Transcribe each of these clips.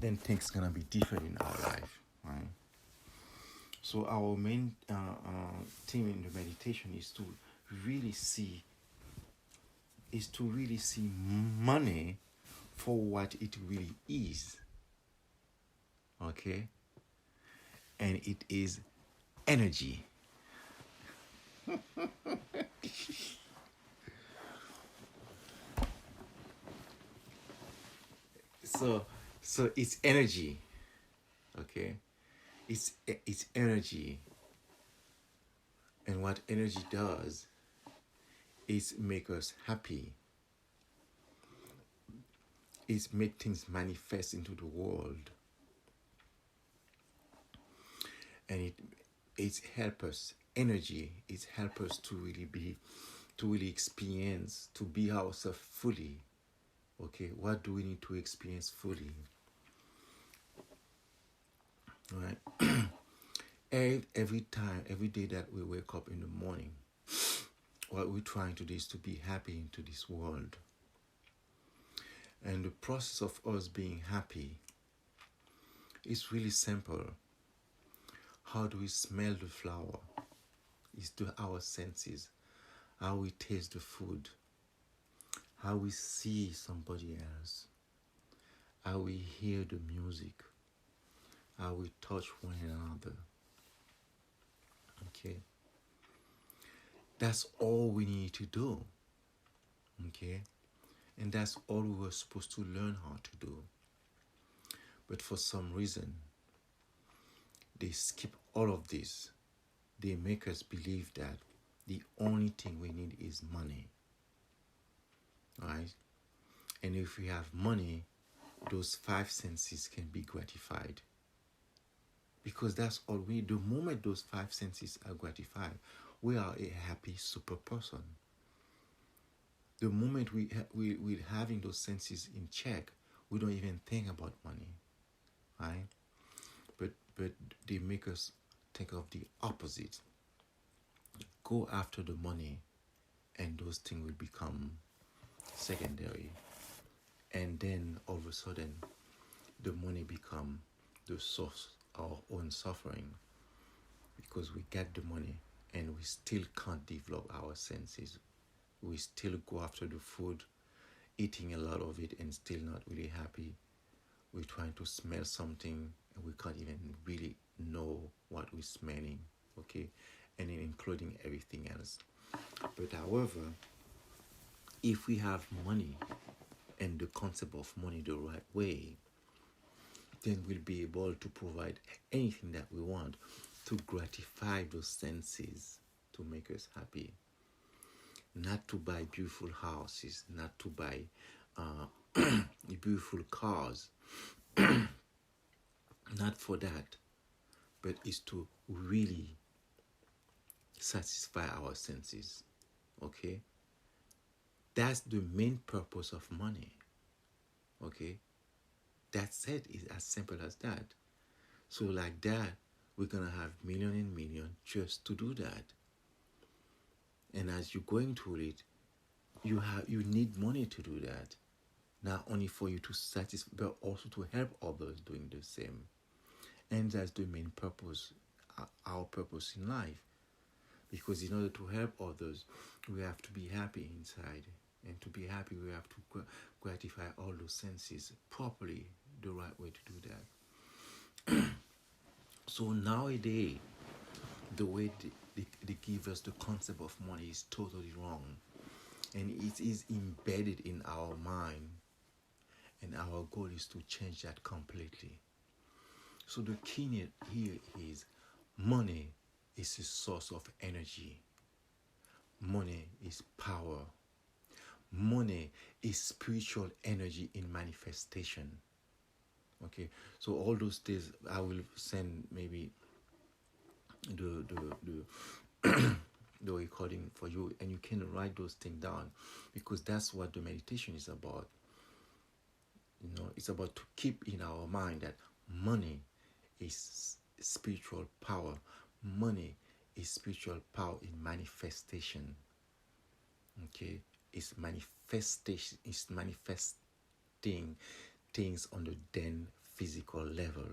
then things gonna be different in our life, right? So our main theme in the meditation really see is to really see money for what it really is. Okay? And it is energy. So it's energy. Okay? It's energy. And what energy does is make us happy. It's make things manifest into the world. And it's help us. Energy, it help us to really experience, to be ourselves fully. Okay, what do we need to experience fully? All right. Every day that we wake up in the morning, what we're trying to do is to be happy into this world. And the process of us being happy is really simple. How do we smell the flower? It's to our senses. How we taste the food. How we see somebody else. How we hear the music. How we touch one another. Okay? That's all we need to do. Okay? And that's all we were supposed to learn how to do. But for some reason, they skip all of this. They make us believe that the only thing we need is money. Right? And if we have money, those 5 senses can be gratified. Because that's all we need. The moment those 5 senses are gratified, we are a happy super person. The moment we're having those senses in check, we don't even think about money. Right? But they make us think of the opposite. Go after the money, and those things will become secondary. And then all of a sudden, the money become the source of our own suffering, because we get the money and we still can't develop our senses. We still go after the food, eating a lot of it and still not really happy. We're trying to smell something and we can't even really know what we're smelling, okay? And then including everything else. But however, if we have money and the concept of money the right way, then we'll be able to provide anything that we want to gratify those senses, to make us happy. Not to buy beautiful houses, not to buy beautiful cars, not for that, but is to really satisfy our senses. Okay? That's the main purpose of money. Okay? That's it. It's as simple as that. So like that, we're gonna have million and million just to do that. And as you're going through it, you need money to do that. Not only for you to satisfy, but also to help others doing the same. And that's the main purpose, our purpose in life. Because in order to help others, we have to be happy inside. And to be happy, we have to gratify all those senses properly, the right way to do that. So nowadays, the way they give us the concept of money is totally wrong. And it is embedded in our mind. And our goal is to change that completely. So the key here is money is a source of energy. Money is power. Money is spiritual energy in manifestation. Okay, so all those days I will send maybe the the recording for you, and you can write those things down, because that's what the meditation is about. You know, it's about to keep in our mind that money is spiritual power. Money is spiritual power in manifestation. Okay, it's manifestation. It's manifesting things on the then physical level.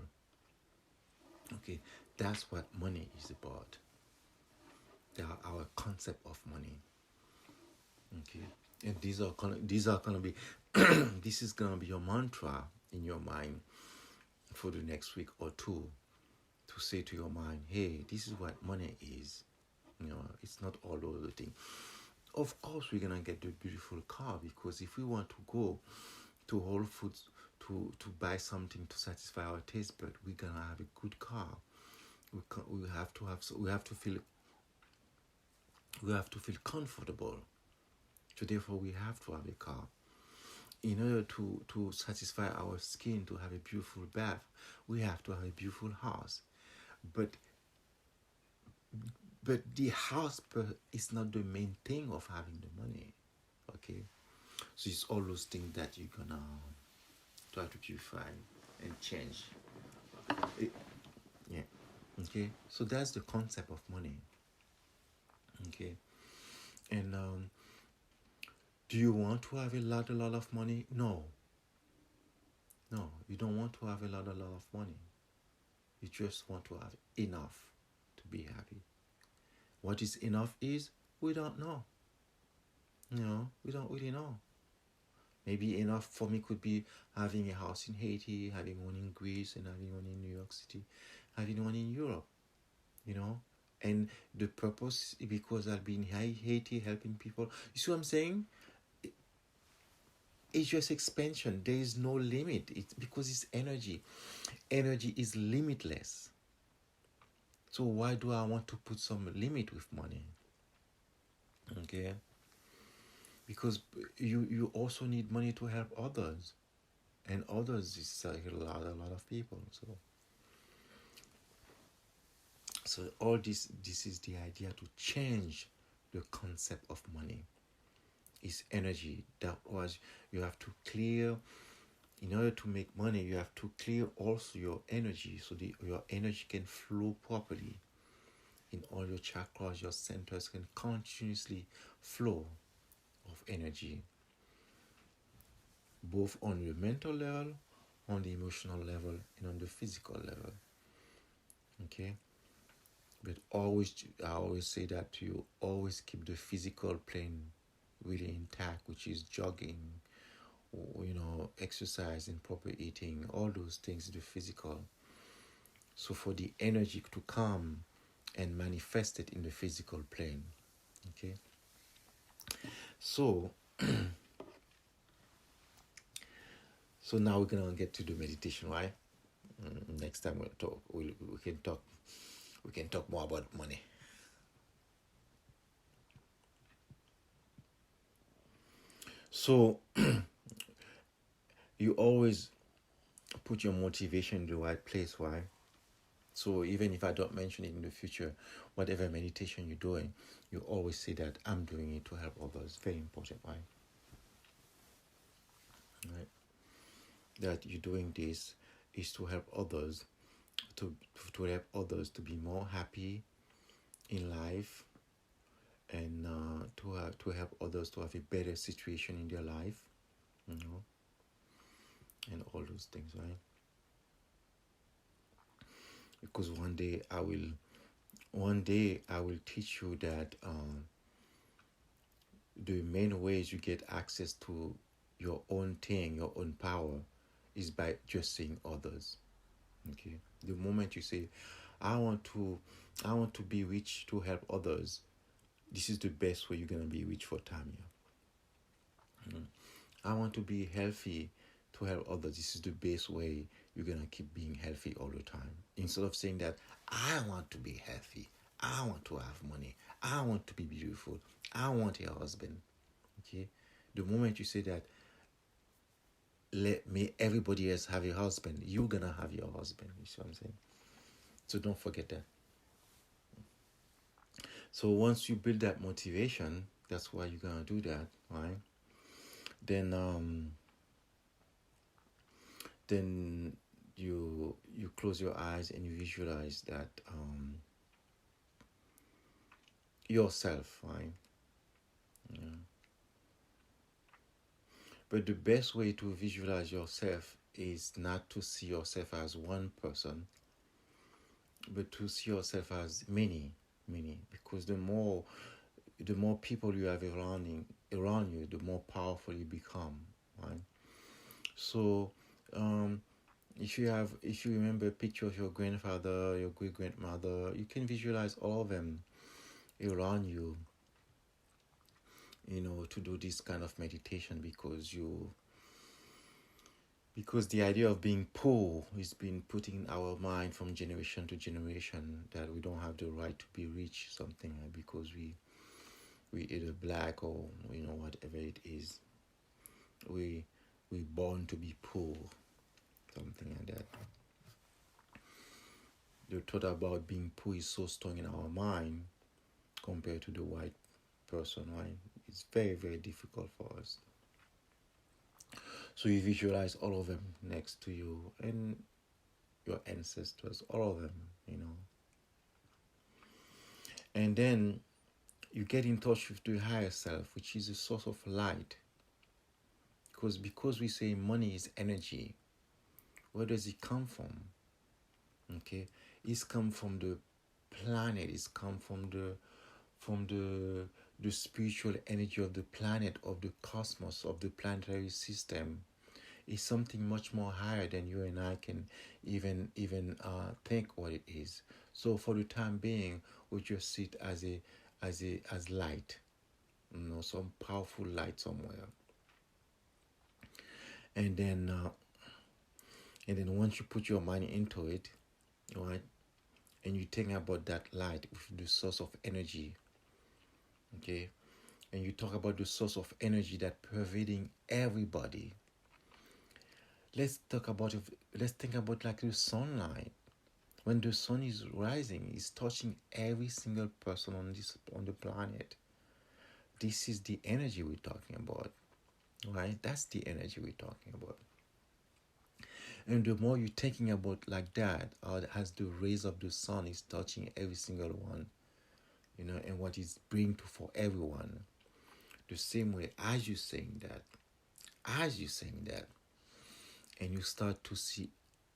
Okay, that's what money is about. Our concept of money. Okay, and these are gonna be this is gonna be your mantra in your mind for the next week or two, to say to your mind, hey, this is what money is. It's not all over the thing. Of course, we're gonna get the beautiful car, because if we want to go to Whole Foods to buy something to satisfy our taste bud, we're gonna have a good car. We have to feel comfortable. So therefore, we have to have a car. In order to satisfy our skin, to have a beautiful bath, we have to have a beautiful house. But the house is not the main thing of having the money. Okay, so it's all those things that you're gonna try to purify and change. Yeah. Okay, so that's the concept of money. Okay, and do you want to have a lot of money? No, you don't want to have a lot of money. You just want to have enough to be happy. What is enough is, we don't know. We don't really know. Maybe enough for me could be having a house in Haiti, having one in Greece, and having one in New York City, having one in Europe. And the purpose, because I'll be in Haiti helping people. You see what I'm saying? It's just expansion. There is no limit. It's because it's energy. Energy is limitless. So why do I want to put some limit with money? Okay? Because you also need money to help others. And others is a lot of people. So all this is the idea, to change the concept of money. It's energy. That was, you have to clear. In order to make money, you have to clear also your energy, so your energy can flow properly in all your chakras. Your centers can continuously flow of energy, both on your mental level, on the emotional level, and on the physical level. Okay? But I always say that to you, always keep the physical plane really intact, which is jogging, exercise and proper eating, all those things, the physical. So for the energy to come and manifest it in the physical plane. Okay? So so now we're gonna get to the meditation, right? Next time we'll talk. We can talk more about money. So you always put your motivation in the right place, right? So even if I don't mention it in the future, whatever meditation you're doing, you always say that I'm doing it to help others. Very important, right? Right? That you're doing this is to help others, to help others to be more happy in life, and to help others to have a better situation in their life, and all those things, right? Because one day I will teach you that the main ways you get access to your own thing, your own power, is by just seeing others. Okay, the moment you say, I want to be rich to help others, this is the best way you're gonna be rich for Tamia. I want to be healthy to help others. This is the best way you're gonna keep being healthy all the time. Instead of saying that I want to be healthy, I want to have money, I want to be beautiful, I want a husband. Okay, the moment you say that, let me everybody else have a husband, you're gonna have your husband. You see what I'm saying? So don't forget that. So once you build that motivation, that's why you're gonna do that, right? Then you close your eyes and you visualize that yourself, right? Yeah. But the best way to visualize yourself is not to see yourself as one person, but to see yourself as many, many. Because the more people you have around you, the more powerful you become, right? So, if you remember a picture of your grandfather, your great grandmother, you can visualize all of them around you, to do this kind of meditation, because the idea of being poor is being put in our mind from generation to generation, that we don't have the right to be rich, something because we either black or whatever it is, we born to be poor, something like that. The thought about being poor is so strong in our mind compared to the white person, right? It's very, very difficult for us. So you visualize all of them next to you and your ancestors, all of them. And then you get in touch with the higher self, which is a source of light. Because we say money is energy, where does it come from? Okay, it's come from the planet. It's come from the spiritual energy of the planet, of the cosmos, of the planetary system. Is something much more higher than you and I can even think what it is. So for the time being, we just see it as light, some powerful light somewhere. And then once you put your mind into it, right, and you think about that light, the source of energy, okay, and you talk about the source of energy that pervading everybody. Let's think about like the sunlight. When the sun is rising, it's touching every single person on the planet. This is the energy we're talking about, right? That's the energy we're talking about. And the more you're thinking about like that, as the rays of the sun is touching every single one, and what it's bringing to for everyone, the same way as you're saying that, and you start to see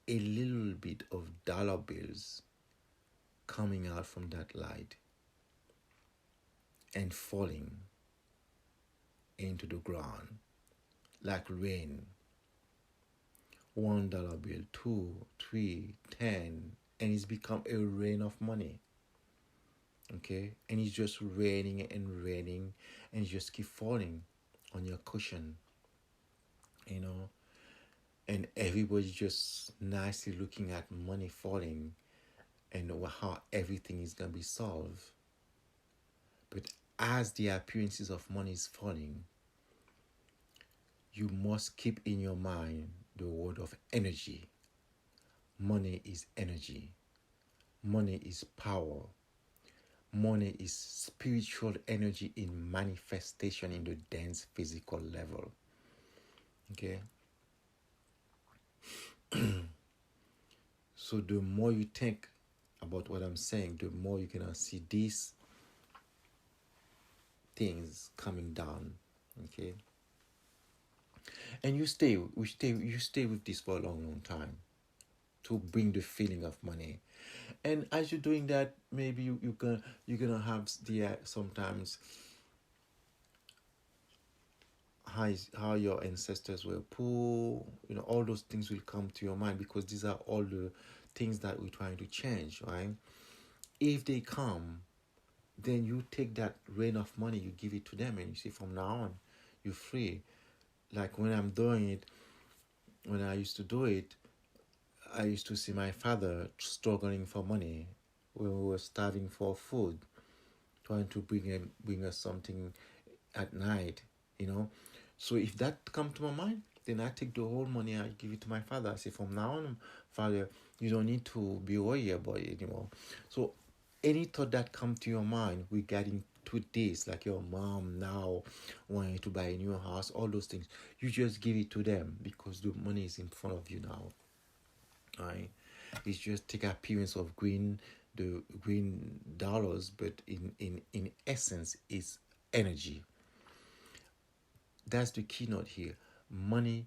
a little bit of dollar bills coming out from that light and falling into the ground like rain. $1 bill, 2, 3, 10, and it's become a rain of money. Okay, and it's just raining and raining, and it just keep falling on your cushion, and everybody just nicely looking at money falling and how everything is gonna be solved. But as the appearances of money is falling, you must keep in your mind the word of energy. Money is energy. Money is power. Money is spiritual energy in manifestation in the dense physical level. Okay? So the more you think about what I'm saying, the more you're gonna see these things coming down. Okay? And you stay with this for a long, long time to bring the feeling of money. And as you're doing that, maybe you're gonna have sometimes how your ancestors were poor. All those things will come to your mind, because these are all the things that we're trying to change, right? If they come, then you take that rain of money, you give it to them, and you say, from now on, you're free. Like when I used to do it, I used to see my father struggling for money when we were starving for food, trying to bring us something at night, So if that come to my mind, then I take the whole money, I give it to my father. I say, from now on, Father, you don't need to be worried about it anymore. So any thought that come to your mind regarding to this, like your mom now wanting to buy a new house, all those things, you just give it to them, because the money is in front of you now. Right? It's just take appearance of the green dollars, but in essence, it's energy. That's the keynote here. Money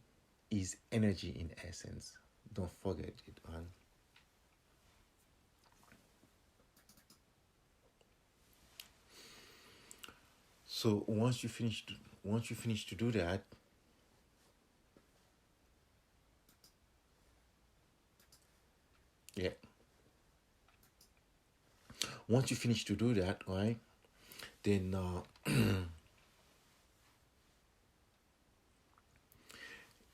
is energy in essence. Don't forget it, man. So once you finish to do that, yeah. Once you finish to do that, right? Then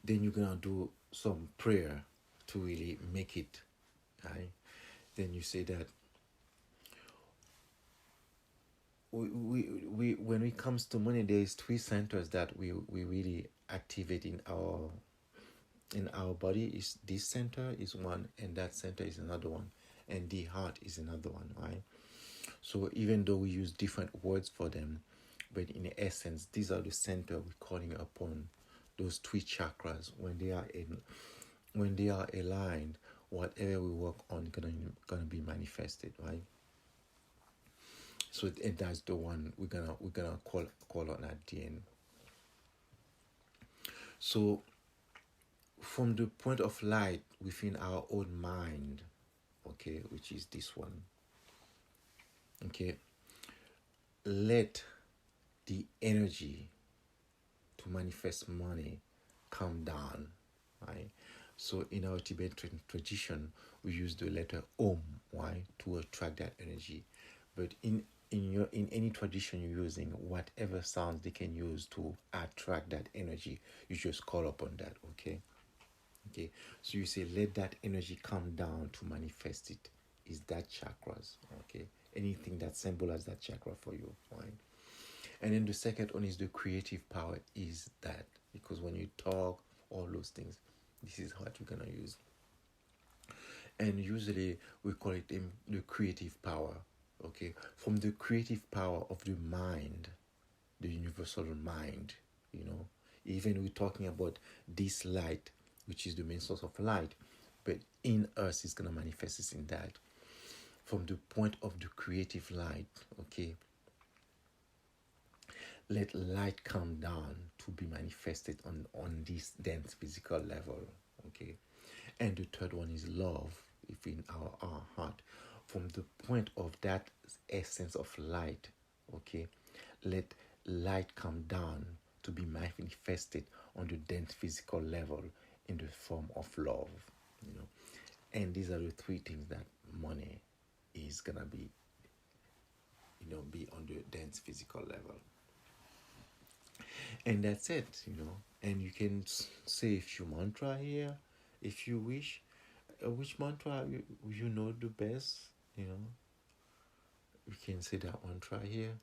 then you're gonna do some prayer to really make it, right? Then you say that we when it comes to money, there's three centers that we really activate in our body. Is this center is one, and that center is another one, and the heart is another one, right? So even though we use different words for them, but in essence, these are the center we're calling upon. Those three chakras, when they are aligned, whatever we work on gonna be manifested, right? So and that's the one we're gonna call on at the end. So from the point of light within our own mind, okay, which is this one, okay, let the energy to manifest money come down, right? So in our Tibetan tradition, we use the letter Om, right, to attract that energy. But in any tradition you're using, whatever sounds they can use to attract that energy, you just call upon that, okay? Okay. So you say let that energy come down to manifest it. Is that chakras, okay? Anything that symbolizes that chakra for you, right? And then the second one is the creative power, is that because when you talk, all those things, this is what we're gonna use. And usually we call it the creative power, okay? From the creative power of the mind, the universal mind, you know. Even we're talking about this light, which is the main source of light, but in us it's gonna manifest it in that. From the point of the creative light, okay, let light come down to be manifested on this dense physical level, okay. And the third one is love within our heart. From the point of that essence of light, okay, let light come down to be manifested on the dense physical level in the form of love, you know. And these are the three things that money is gonna be, you know, be on the dense physical level. And that's it, you know. And you can say a few mantra here if you wish. Which mantra you know the best, you know. We can say that mantra here.